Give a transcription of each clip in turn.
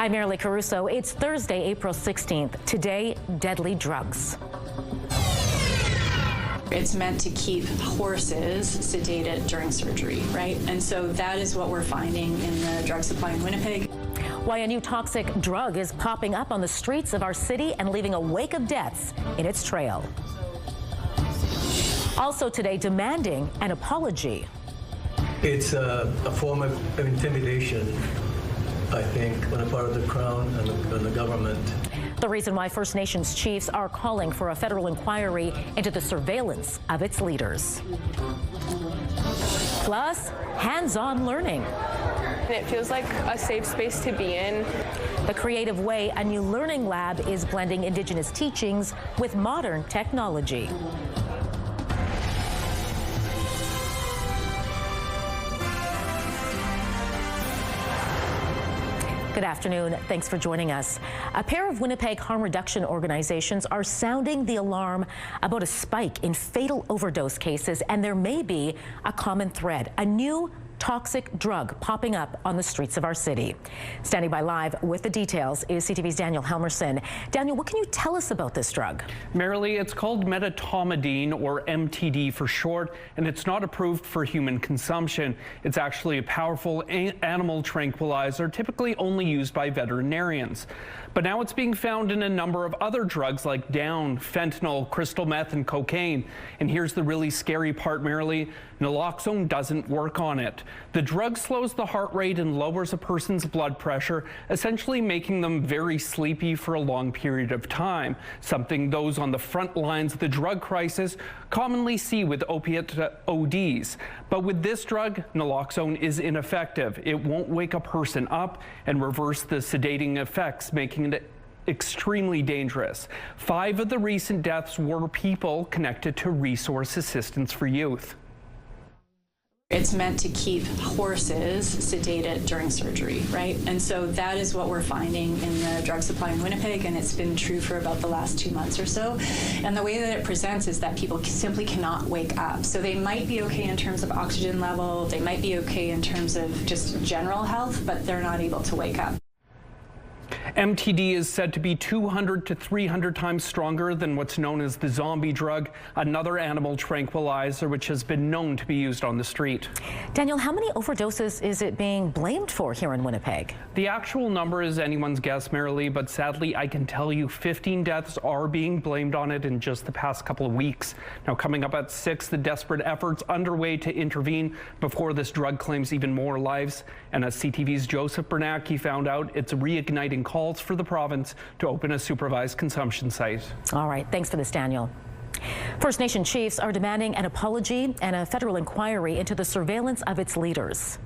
I'm Marilee Caruso. It's Thursday, April 16th. Today, deadly drugs. It's meant to keep horses sedated during surgery, right? And so that is what we're finding in the drug supply in Winnipeg. Why a new toxic drug is popping up on the streets of our city and leaving a wake of deaths in its trail. Also today, demanding an apology. It's a form of intimidation, I think, on the part of the Crown and the government. The reason why First Nations chiefs are calling for a federal inquiry into the surveillance of its leaders. Plus, hands-on learning. It feels like a safe space to be in. The creative way a new learning lab is blending Indigenous teachings with modern technology. Good afternoon. Thanks for joining us. A pair of Winnipeg harm reduction organizations are sounding the alarm about a spike in fatal overdose cases, and there may be a common thread, a new toxic drug popping up on the streets of our city. Standing by live with the details is CTV's Daniel Helmerson. Daniel, what can you tell us about this drug? Marilee, it's called medetomidine, or MTD for short, and it's not approved for human consumption. It's actually a powerful animal tranquilizer, typically only used by veterinarians. But now it's being found in a number of other drugs like down, fentanyl, crystal meth, and cocaine. And here's the really scary part, Marilee. Naloxone doesn't work on it. The drug slows the heart rate and lowers a person's blood pressure, essentially making them very sleepy for a long period of time, something those on the front lines of the drug crisis commonly see with opiate ODs. But with this drug, naloxone is ineffective. It won't wake a person up and reverse the sedating effects, making it extremely dangerous. 5 of the recent deaths were people connected to Resource Assistance for Youth. It's meant to keep horses sedated during surgery, right? And so that is what we're finding in the drug supply in Winnipeg, and it's been true for about the last 2 months or so. And the way that it presents is that people simply cannot wake up. So they might be okay in terms of oxygen level, they might be okay in terms of just general health, but they're not able to wake up. MTD is said to be 200 to 300 times stronger than what's known as the zombie drug, another animal tranquilizer which has been known to be used on the street. Daniel, how many overdoses is it being blamed for here in Winnipeg? The actual number is anyone's guess, Marilee, but sadly I can tell you 15 deaths are being blamed on it in just the past couple of weeks. Now coming up at 6, the desperate efforts underway to intervene before this drug claims even more lives. And as CTV's Joseph Bernacki found out, it's reigniting calls for the province to open a supervised consumption site. All right, thanks for this, Daniel. First Nation chiefs are demanding an apology and a federal inquiry into the surveillance of its leaders.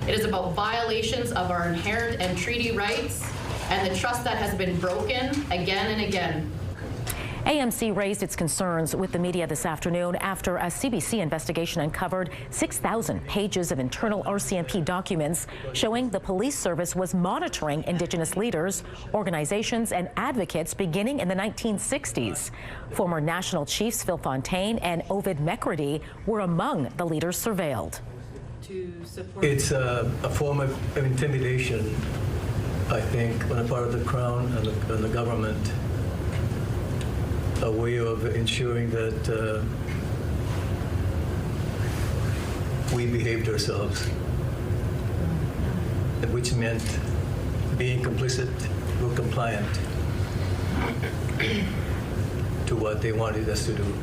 It is about violations of our inherent and treaty rights and the trust that has been broken again and again. AMC raised its concerns with the media this afternoon after a CBC investigation uncovered 6,000 pages of internal RCMP documents showing the police service was monitoring Indigenous leaders, organizations, and advocates beginning in the 1960s. Former national chiefs Phil Fontaine and Ovid McCready were among the leaders surveilled. It's a form of intimidation, I think, on the part of the Crown and the government. A way of ensuring that we behaved ourselves, which meant being complicit or compliant to what they wanted us to do.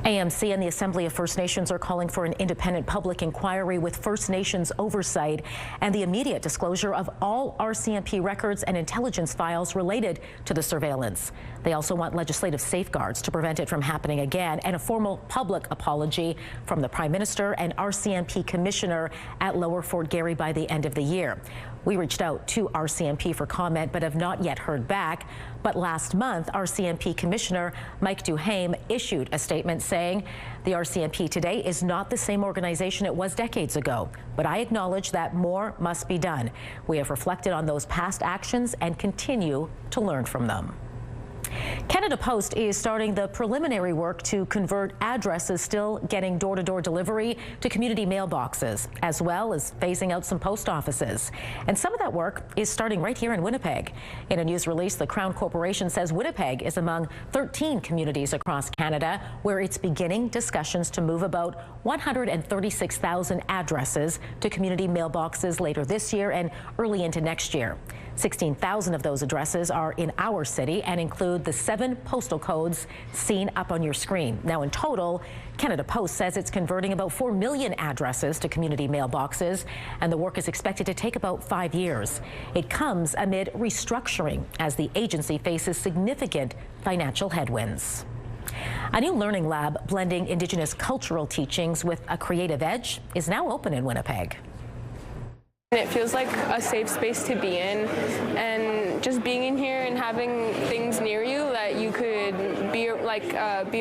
AMC and the Assembly of First Nations are calling for an independent public inquiry with First Nations oversight and the immediate disclosure of all RCMP records and intelligence files related to the surveillance. They also want legislative safeguards to prevent it from happening again and a formal public apology from the Prime Minister and RCMP Commissioner at Lower Fort Garry by the end of the year. We reached out to RCMP for comment but have not yet heard back. But last month, RCMP Commissioner Mike Duhaime issued a statement saying the RCMP today is not the same organization it was decades ago, but I acknowledge that more must be done. We have reflected on those past actions and continue to learn from them. Canada Post is starting the preliminary work to convert addresses still getting door-to-door delivery to community mailboxes, as well as phasing out some post offices. And some of that work is starting right here in Winnipeg. In a news release, the Crown Corporation says Winnipeg is among 13 communities across Canada where it's beginning discussions to move about 136,000 addresses to community mailboxes later this year and early into next year. 16,000 of those addresses are in our city and include the 7 postal codes seen up on your screen. Now, in total, Canada Post says it's converting about 4 million addresses to community mailboxes, and the work is expected to take about 5 years. It comes amid restructuring as the agency faces significant financial headwinds. A new learning lab blending Indigenous cultural teachings with a creative edge is now open in Winnipeg. It feels like a safe space to be in, and just being in here and having things near you that you could be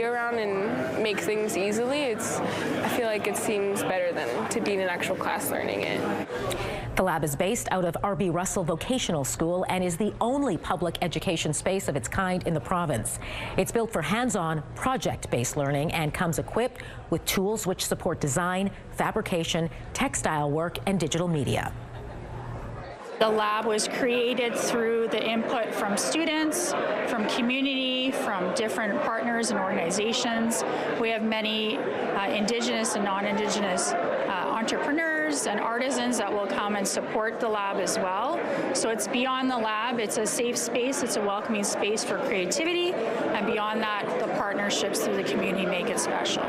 around and make things easily. I feel like it seems better than to be in an actual class learning it. The lab is based out of R.B. Russell Vocational School and is the only public education space of its kind in the province. It's built for hands-on, project-based learning and comes equipped with tools which support design, fabrication, textile work, and digital media. The lab was created through the input from students, from community, from different partners and organizations. We have many Indigenous and non-Indigenous entrepreneurs and artisans that will come and support the lab as well. So it's beyond the lab, it's a safe space, it's a welcoming space for creativity, and beyond that, the partnerships through the community make it special.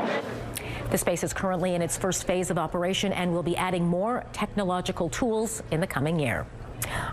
The space is currently in its first phase of operation and will be adding more technological tools in the coming year.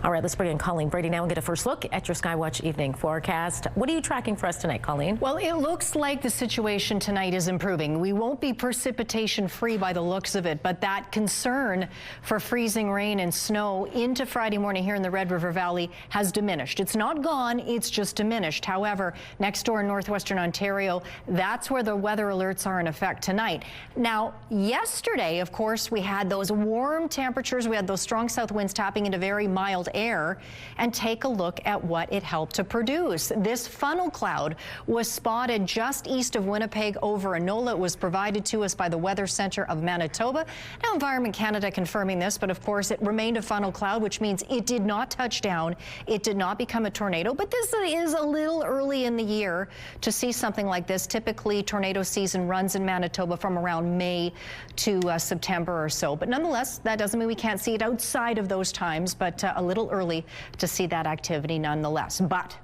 All right, let's bring in Colleen Brady now and get a first look at your Skywatch evening forecast. What are you tracking for us tonight, Colleen? Well, it looks like the situation tonight is improving. We won't be precipitation free by the looks of it, but that concern for freezing rain and snow into Friday morning here in the Red River Valley has diminished. It's not gone, it's just diminished. However, next door in northwestern Ontario, that's where the weather alerts are in effect tonight. Now, yesterday, of course, we had those warm temperatures. We had those strong south winds tapping into very mild air, and take a look at what it helped to produce. This funnel cloud was spotted just east of Winnipeg over Enola. It was provided to us by the Weather Centre of Manitoba. Now, Environment Canada confirming this, but of course it remained a funnel cloud, which means it did not touch down. It did not become a tornado, but this is a little early in the year to see something like this. Typically, tornado season runs in Manitoba from around May to September or so. But nonetheless, that doesn't mean we can't see it outside of those times, but a little early to see that activity nonetheless. But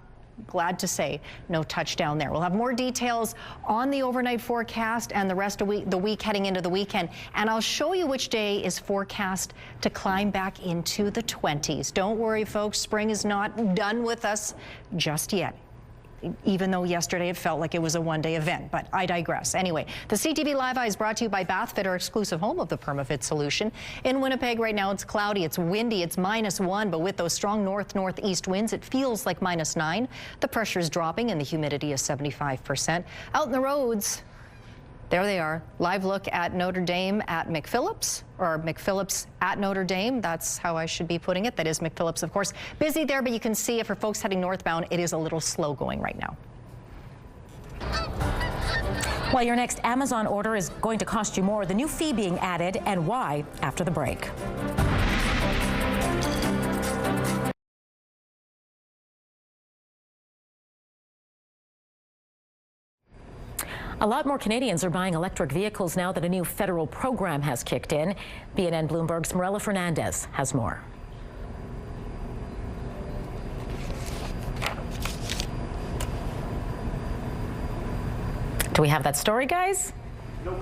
glad to say no touchdown there. We'll have more details on the overnight forecast and the rest of the week heading into the weekend. And I'll show you which day is forecast to climb back into the 20s. Don't worry, folks. Spring is not done with us just yet, even though yesterday it felt like it was a one-day event, but I digress. Anyway, the CTV Live Eye is brought to you by Bathfit, our exclusive home of the PermaFit solution. In Winnipeg right now, it's cloudy, it's windy, it's -1, but with those strong north-northeast winds, it feels like -9. The pressure is dropping and the humidity is 75%. Out in the roads, there they are. Live look at Notre Dame at McPhillips, or McPhillips at Notre Dame. That's how I should be putting it. That is McPhillips, of course. Busy there, but you can see it for folks heading northbound. It is a little slow going right now. Well, your next Amazon order is going to cost you more. The new fee being added and why after the break. A lot more Canadians are buying electric vehicles now that a new federal program has kicked in. BNN Bloomberg's Morella Fernandez has more. Do we have that story, guys? Nope.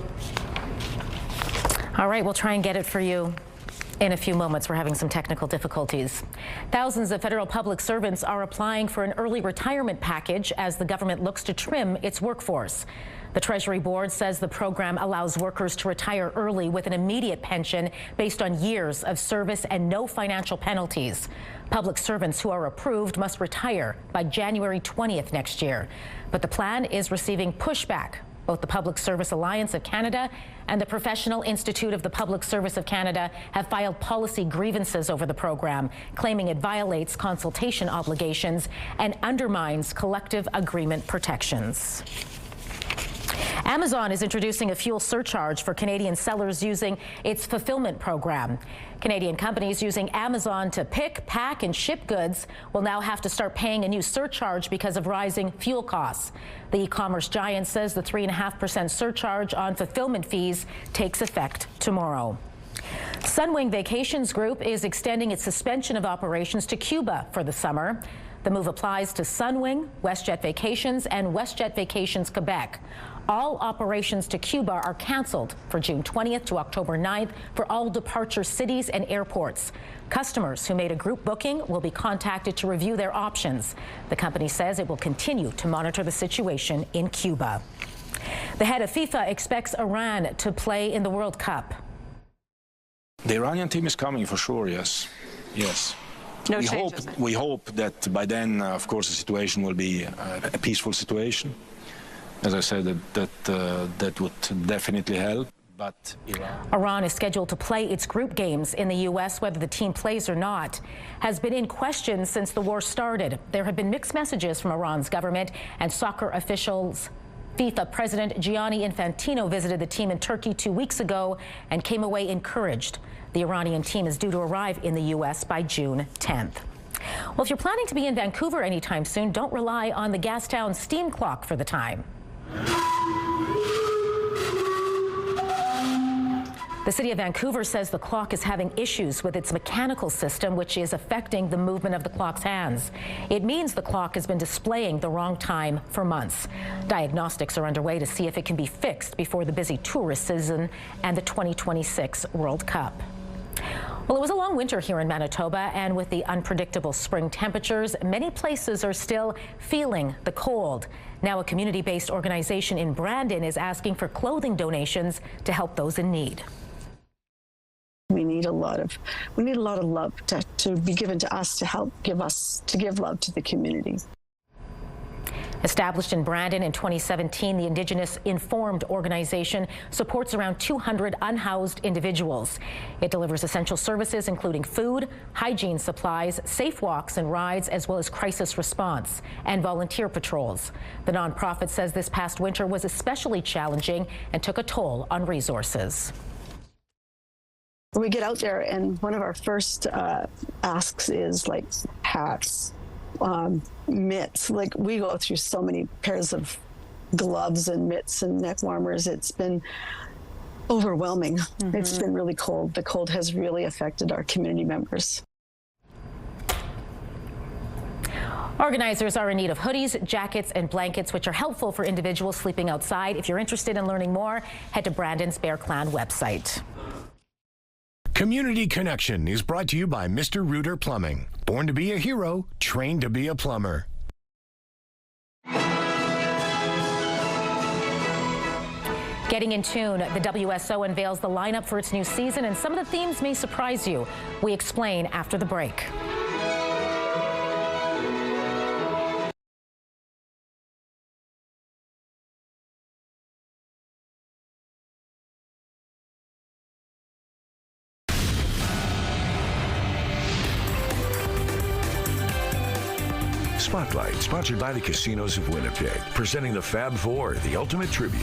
All right, we'll try and get it for you in a few moments. We're having some technical difficulties. Thousands of federal public servants are applying for an early retirement package as the government looks to trim its workforce. The Treasury Board says the program allows workers to retire early with an immediate pension based on years of service and no financial penalties. Public servants who are approved must retire by January 20th next year. But the plan is receiving pushback Both the Public Service Alliance of Canada and the Professional Institute of the Public Service of Canada have filed policy grievances over the program, claiming it violates consultation obligations and undermines collective agreement protections. Amazon is introducing a fuel surcharge for Canadian sellers using its fulfillment program. Canadian companies using Amazon to pick, pack, and ship goods will now have to start paying a new surcharge because of rising fuel costs. The e-commerce giant says the 3.5% surcharge on fulfillment fees takes effect tomorrow. Sunwing Vacations Group is extending its suspension of operations to Cuba for the summer. The move applies to Sunwing, WestJet Vacations, and WestJet Vacations Quebec. All operations to Cuba are canceled for June 20th to October 9th for all departure cities and airports. Customers who made a group booking will be contacted to review their options. The company says it will continue to monitor the situation in Cuba. The head of FIFA expects Iran to play in the World Cup. The Iranian team is coming for sure, yes. Yes. No changes. We hope that by then, of course, the situation will be a peaceful situation. As I said, that would definitely help. But Iran is scheduled to play its group games in the U.S. Whether the team plays or not has been in question since the war started. There have been mixed messages from Iran's government and soccer officials. FIFA President Gianni Infantino visited the team in Turkey 2 weeks ago and came away encouraged. The Iranian team is due to arrive in the U.S. by June 10th. Well, if you're planning to be in Vancouver anytime soon, don't rely on the Gastown steam clock for the time. The city of Vancouver says the clock is having issues with its mechanical system, which is affecting the movement of the clock's hands. It means the clock has been displaying the wrong time for months. Diagnostics are underway to see if it can be fixed before the busy tourist season and the 2026 World Cup. Well, it was a long winter here in Manitoba, and with the unpredictable spring temperatures, many places are still feeling the cold. Now a community-based organization in Brandon is asking for clothing donations to help those in need. We need a lot of love to be given to us to give love to the community. Established in Brandon in 2017, the Indigenous Informed organization supports around 200 unhoused individuals. It delivers essential services including food, hygiene supplies, safe walks and rides, as well as crisis response and volunteer patrols. The nonprofit says this past winter was especially challenging and took a toll on resources. We get out there, and one of our first asks is like hats, mitts. Like, we go through so many pairs of gloves and mitts and neck warmers. It's been overwhelming. Mm-hmm. It's been really cold. The cold has really affected our community members. Organizers are in need of hoodies, jackets, and blankets, which are helpful for individuals sleeping outside. If you're interested in learning more, head to Brandon's Bear Clan website. Community Connection is brought to you by Mr. Reuter Plumbing. Born to be a hero, trained to be a plumber. Getting in tune, the WSO unveils the lineup for its new season, and some of the themes may surprise you. We explain after the break. Spotlight, sponsored by the Casinos of Winnipeg, presenting the Fab Four, the ultimate tribute.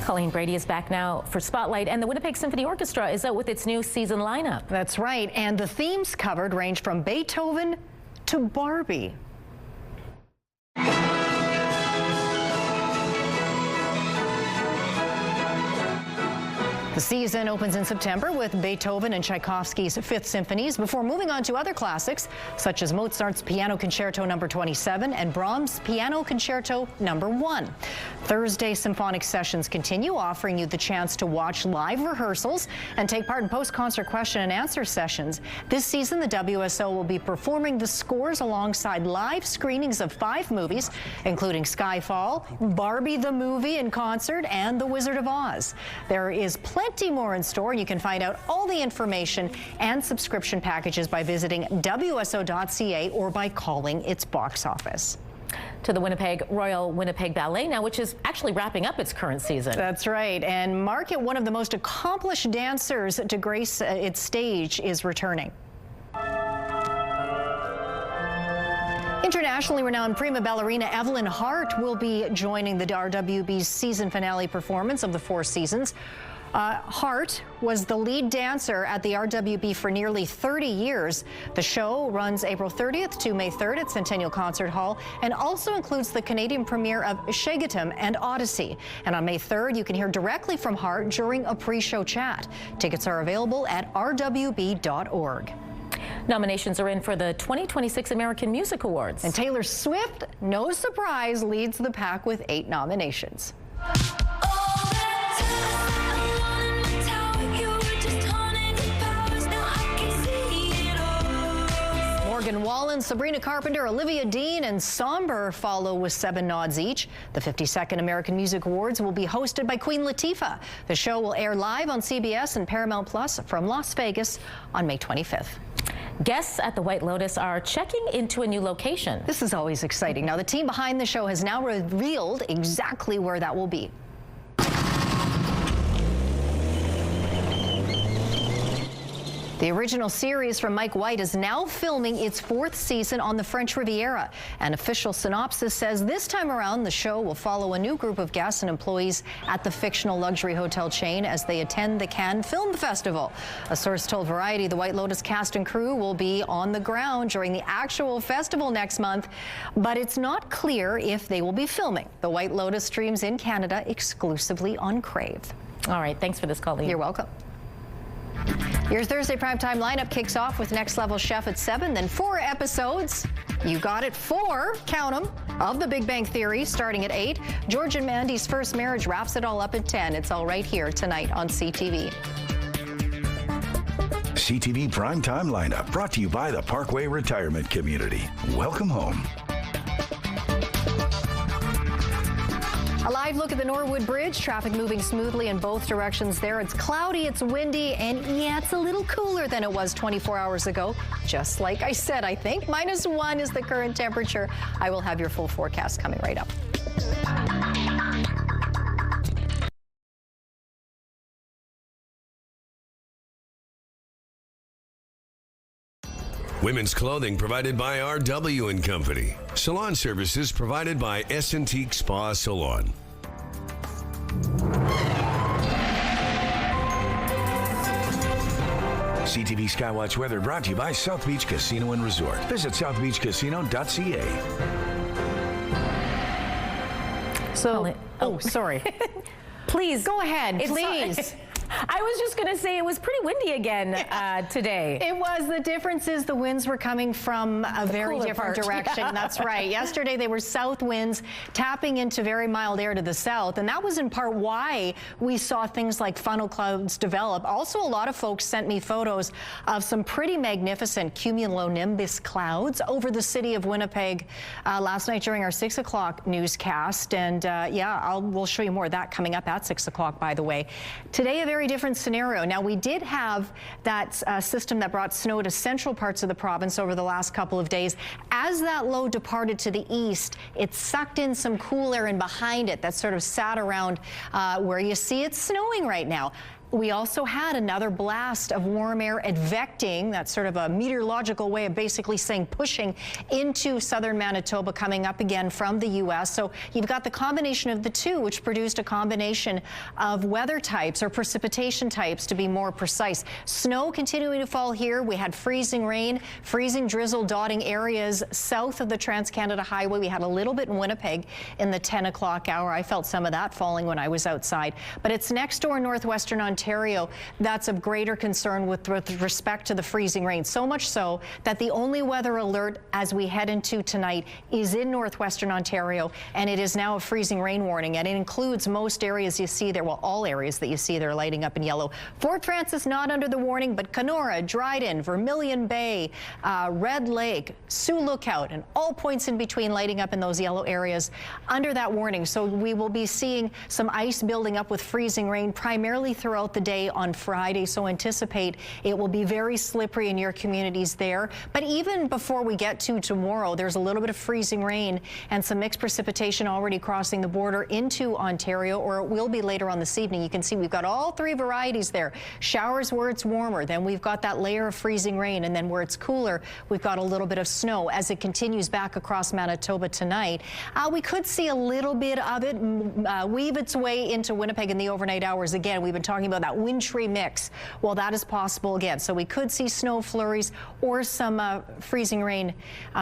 Colleen Brady is back now for Spotlight, and the Winnipeg Symphony Orchestra is out with its new season lineup. That's right, and the themes covered range from Beethoven to Barbie. The season opens in September with Beethoven and Tchaikovsky's Fifth Symphonies before moving on to other classics such as Mozart's Piano Concerto No. 27 and Brahms' Piano Concerto No. 1. Thursday symphonic sessions continue, offering you the chance to watch live rehearsals and take part in post-concert question and answer sessions. This season, the WSO will be performing the scores alongside live screenings of 5 movies, including Skyfall, Barbie the Movie in concert, and The Wizard of Oz. There is plenty more in store. You can find out all the information and subscription packages by visiting WSO.ca or by calling its box office. To the Royal Winnipeg Ballet now, which is actually wrapping up its current season. That's right. And mark it, one of the most accomplished dancers to grace its stage is returning. Internationally renowned prima ballerina Evelyn Hart will be joining the RWB's season finale performance of the Four Seasons. Hart was the lead dancer at the RWB for nearly 30 years. The show runs April 30th to May 3rd at Centennial Concert Hall and also includes the Canadian premiere of Shegatum and Odyssey. And on May 3rd, you can hear directly from Hart during a pre-show chat. Tickets are available at rwb.org. Nominations are in for the 2026 American Music Awards. And Taylor Swift, no surprise, leads the pack with 8 nominations. Morgan Wallen, Sabrina Carpenter, Olivia Dean, and Somber follow with 7 nods each. The 52nd American Music Awards will be hosted by Queen Latifah. The show will air live on CBS and Paramount Plus from Las Vegas on May 25th. Guests at the White Lotus are checking into a new location. This is always exciting. Now, the team behind the show has now revealed exactly where that will be. The original series from Mike White is now filming its 4th season on the French Riviera. An official synopsis says this time around the show will follow a new group of guests and employees at the fictional luxury hotel chain as they attend the Cannes Film Festival. A source told Variety the White Lotus cast and crew will be on the ground during the actual festival next month, but it's not clear if they will be filming. The White Lotus streams in Canada exclusively on Crave. All right, thanks for this, Colleen. You're welcome. Your Thursday primetime lineup kicks off with Next Level Chef at 7, then 4 episodes. You got it, 4, count them, of The Big Bang Theory starting at 8. George and Mandy's First Marriage wraps it all up at 10. It's all right here tonight on CTV. CTV Primetime Lineup brought to you by the Parkway Retirement Community. Welcome home. A live look at the Norwood Bridge. Traffic moving smoothly in both directions there. It's cloudy, it's windy, and yeah, it's a little cooler than it was 24 hours ago. Just like I said, I think. -1 is the current temperature. I will have your full forecast coming right up. Women's clothing provided by R.W. & Company. Salon services provided by S&T Spa Salon. CTV Skywatch weather brought to you by South Beach Casino and Resort. Visit southbeachcasino.ca. So, sorry. Please. Go ahead, please. I was just going to say it was pretty windy again today. It was. The difference is the winds were coming from a very different direction. Yeah. That's right. Yesterday they were south winds tapping into very mild air to the south, and that was in part why we saw things like funnel clouds develop. Also, a lot of folks sent me photos of some pretty magnificent cumulonimbus clouds over the city of Winnipeg last night during our 6 o'clock newscast. And yeah, we'll show you more of that coming up at 6 o'clock, by the way. Today, a very different scenario. Now, we did have that system that brought snow to central parts of the province over the last couple of days. As that low departed to the east, it sucked in some cool air in behind it that sort of sat around where you see it's snowing right now. We also had another blast of warm air advecting, that's sort of a meteorological way of basically saying pushing into southern Manitoba, coming up again from the U.S. So you've got the combination of the two, which produced a combination of weather types, or precipitation types to be more precise. Snow continuing to fall here. We had freezing rain, freezing drizzle dotting areas south of the Trans-Canada Highway. We had a little bit in Winnipeg in the 10 o'clock hour. I felt some of that falling when I was outside. But it's next door northwestern Ontario that's of greater concern with respect to the freezing rain. So much so that the only weather alert as we head into tonight is in northwestern Ontario, and it is now a freezing rain warning, and it includes most areas you see there, well, all areas that you see there lighting up in yellow. Fort Frances not under the warning, but Kenora, Dryden, Vermilion Bay, Red Lake, Sioux Lookout, and all points in between lighting up in those yellow areas under that warning. So we will be seeing some ice building up with freezing rain primarily throughout the day on Friday, so anticipate it will be very slippery in your communities there. But even before we get to tomorrow, there's a little bit of freezing rain and some mixed precipitation already crossing the border into Ontario, or it will be later on this evening. You can see we've got all three varieties there. Showers where it's warmer, then we've got that layer of freezing rain, and then where it's cooler, we've got a little bit of snow as it continues back across Manitoba tonight. We could see a little bit of it weave its way into Winnipeg in the overnight hours. Again, we've been talking about that wintry mix. Well, that is possible again. So we could see snow flurries or some freezing rain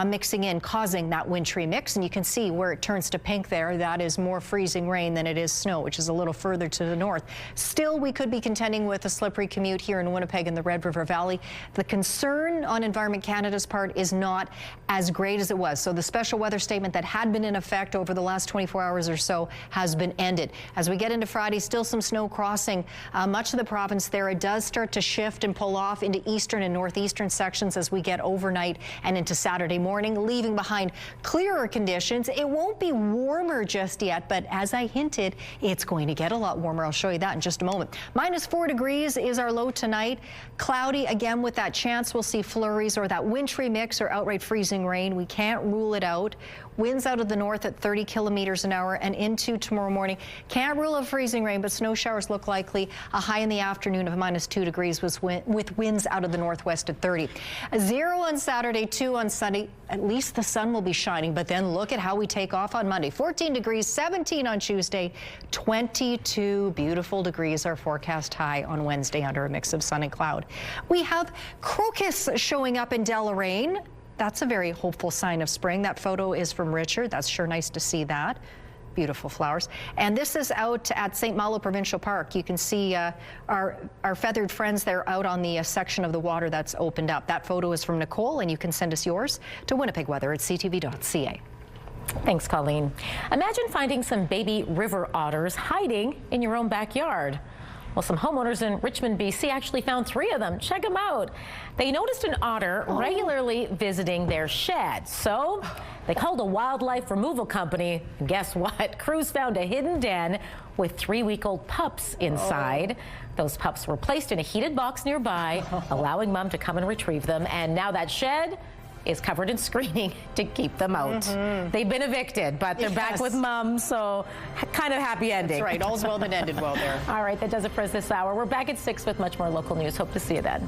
mixing in, causing that wintry mix. And you can see where it turns to pink there. That is more freezing rain than it is snow, which is a little further to the north. Still, we could be contending with a slippery commute here in Winnipeg in the Red River Valley. The concern on Environment Canada's part is not as great as it was. So the special weather statement that had been in effect over the last 24 hours or so has been ended. As we get into Friday, still some snow crossing much of the province there. It does start to shift and pull off into eastern and northeastern sections as we get overnight and into Saturday morning, leaving behind clearer conditions. It won't be warmer just yet, but as I hinted, it's going to get a lot warmer. I'll show you that in just a moment. -4 degrees is our low tonight. Cloudy again with that chance we'll see flurries or that wintry mix or outright freezing rain. We can't rule it out. Winds out of the north at 30 kilometers an hour and into tomorrow morning. Can't rule out freezing rain, but snow showers look likely. A high in the afternoon of -2 degrees with winds out of the northwest at 30. 0 on Saturday, 2 on Sunday. At least the sun will be shining, but then look at how we take off on Monday. 14 degrees, 17 on Tuesday, 22 beautiful degrees our forecast high on Wednesday under a mix of sun and cloud. We have crocus showing up in Deloraine. That's a very hopeful sign of spring. That photo is from Richard. That's sure nice to see that. Beautiful flowers. And this is out at St. Malo Provincial Park. You can see our feathered friends there out on the section of the water that's opened up. That photo is from Nicole, and you can send us yours to winnipegweather@ctv.ca. Thanks, Colleen. Imagine finding some baby river otters hiding in your own backyard. Well, some homeowners in Richmond, BC actually found 3 of them. Check them out. They noticed an otter regularly visiting their shed. So they called a wildlife removal company. And guess what? Crews found a hidden den with 3-week-old pups inside. Those pups were placed in a heated box nearby, allowing Mom to come and retrieve them. And now that shed is covered in screening to keep them out. They've been evicted, but they're back with Mom, so kind of happy ending. That's right. All's well that ended well there. All right, that does it for us this hour. We're back at 6 with much more local news. Hope to see you then.